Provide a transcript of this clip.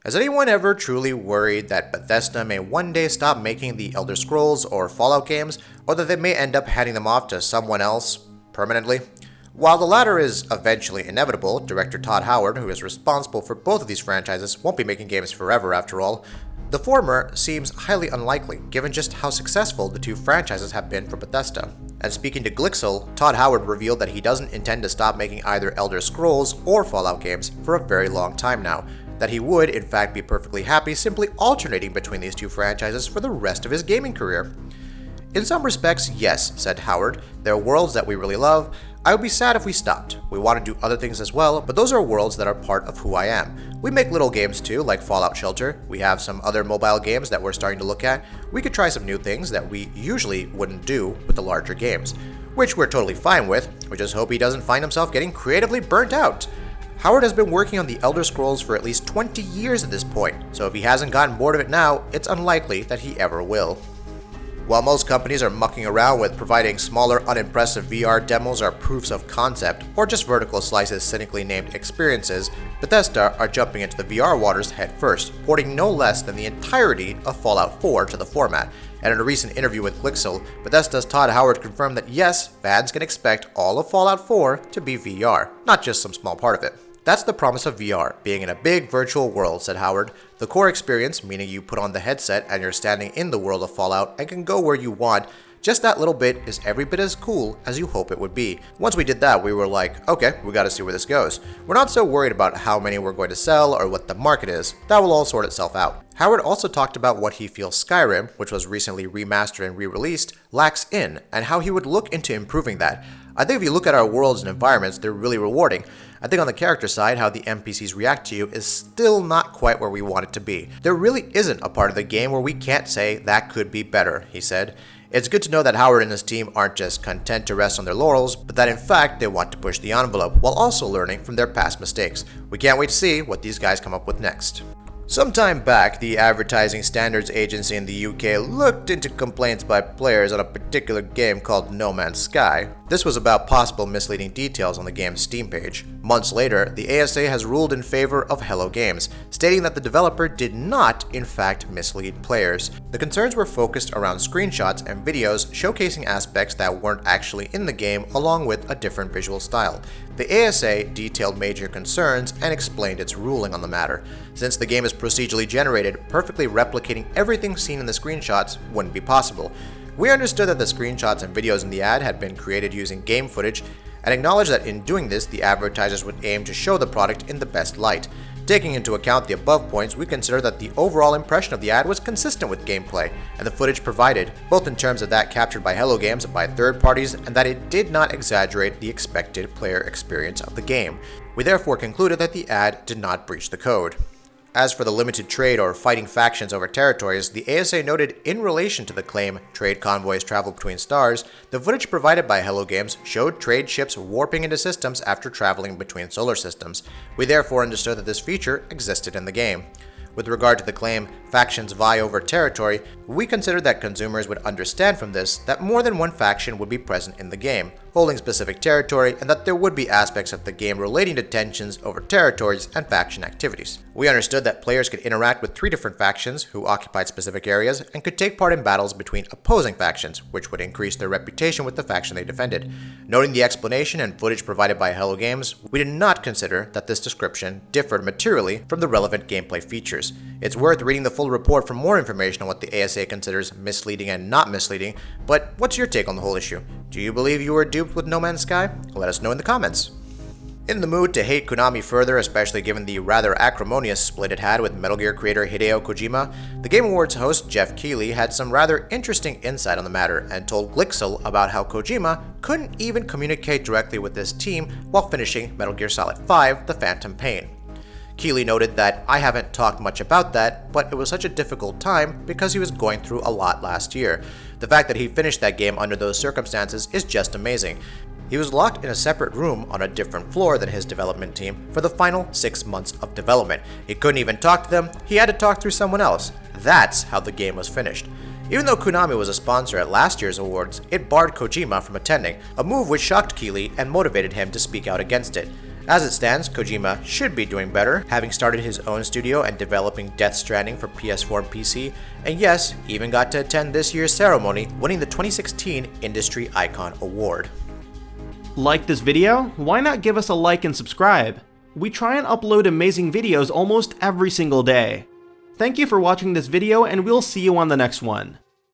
Has anyone ever truly worried that Bethesda may one day stop making the Elder Scrolls or Fallout games, or that they may end up handing them off to someone else permanently? While the latter is eventually inevitable, director Todd Howard, who is responsible for both of these franchises, won't be making games forever after all. The former seems highly unlikely, given just how successful the two franchises have been for Bethesda. And speaking to Glixel, Todd Howard revealed that he doesn't intend to stop making either Elder Scrolls or Fallout games for a very long time now, that he would, in fact, be perfectly happy simply alternating between these two franchises for the rest of his gaming career. In some respects, yes, said Howard, there are worlds that we really love. I would be sad if we stopped. We want to do other things as well, but those are worlds that are part of who I am. We make little games too, like Fallout Shelter. We have some other mobile games that we're starting to look at. We could try some new things that we usually wouldn't do with the larger games, which we're totally fine with. We just hope he doesn't find himself getting creatively burnt out. Howard has been working on the Elder Scrolls for at least 20 years at this point, so if he hasn't gotten bored of it now, it's unlikely that he ever will. While most companies are mucking around with providing smaller, unimpressive VR demos or proofs of concept, or just vertical slices cynically named experiences, Bethesda are jumping into the VR waters head first, porting no less than the entirety of Fallout 4 to the format. And in a recent interview with Glixel, Bethesda's Todd Howard confirmed that yes, fans can expect all of Fallout 4 to be VR, not just some small part of it. That's the promise of VR, being in a big virtual world, said Howard. The core experience, meaning you put on the headset and you're standing in the world of Fallout and can go where you want, just that little bit is every bit as cool as you hope it would be. Once we did that, we were like, okay, we gotta see where this goes. We're not so worried about how many we're going to sell or what the market is. That will all sort itself out. Howard also talked about what he feels Skyrim, which was recently remastered and re-released, lacks in, and how he would look into improving that. I think if you look at our worlds and environments, they're really rewarding. I think on the character side, how the NPCs react to you is still not quite where we want it to be. There really isn't a part of the game where we can't say that could be better, he said. It's good to know that Howard and his team aren't just content to rest on their laurels, but that in fact they want to push the envelope while also learning from their past mistakes. We can't wait to see what these guys come up with next. Some time back, the Advertising Standards Agency in the UK looked into complaints by players on a particular game called No Man's Sky. This was about possible misleading details on the game's Steam page. Months later, the ASA has ruled in favor of Hello Games, stating that the developer did not, in fact, mislead players. The concerns were focused around screenshots and videos showcasing aspects that weren't actually in the game, along with a different visual style. The ASA detailed major concerns and explained its ruling on the matter. Since the game is procedurally generated, perfectly replicating everything seen in the screenshots wouldn't be possible. We understood that the screenshots and videos in the ad had been created using game footage, and acknowledged that in doing this, the advertisers would aim to show the product in the best light. Taking into account the above points, we consider that the overall impression of the ad was consistent with gameplay and the footage provided, both in terms of that captured by Hello Games and by third parties, and that it did not exaggerate the expected player experience of the game. We therefore concluded that the ad did not breach the code. As for the limited trade or fighting factions over territories, the ASA noted in relation to the claim trade convoys travel between stars, the footage provided by Hello Games showed trade ships warping into systems after traveling between solar systems. We therefore understood that this feature existed in the game. With regard to the claim, factions vie over territory, we considered that consumers would understand from this that more than one faction would be present in the game, holding specific territory, and that there would be aspects of the game relating to tensions over territories and faction activities. We understood that players could interact with 3 different factions who occupied specific areas and could take part in battles between opposing factions, which would increase their reputation with the faction they defended. Noting the explanation and footage provided by Hello Games, we did not consider that this description differed materially from the relevant gameplay features. It's worth reading the full report for more information on what the ASA considers misleading and not misleading, but what's your take on the whole issue? Do you believe you were duped with No Man's Sky? Let us know in the comments. In the mood to hate Konami further, especially given the rather acrimonious split it had with Metal Gear creator Hideo Kojima, the Game Awards host Jeff Keighley had some rather interesting insight on the matter and told Glixel about how Kojima couldn't even communicate directly with his team while finishing Metal Gear Solid 5: The Phantom Pain. Keighley noted that I haven't talked much about that, but it was such a difficult time because he was going through a lot last year. The fact that he finished that game under those circumstances is just amazing. He was locked in a separate room on a different floor than his development team for the final 6 months of development. He couldn't even talk to them, he had to talk through someone else. That's how the game was finished. Even though Konami was a sponsor at last year's awards, it barred Kojima from attending, a move which shocked Keighley and motivated him to speak out against it. As it stands, Kojima should be doing better, having started his own studio and developing Death Stranding for PS4 and PC, and yes, even got to attend this year's ceremony, winning the 2016 Industry Icon Award. Like this video? Why not give us a like and subscribe? We try and upload amazing videos almost every single day. Thank you for watching this video, and we'll see you on the next one.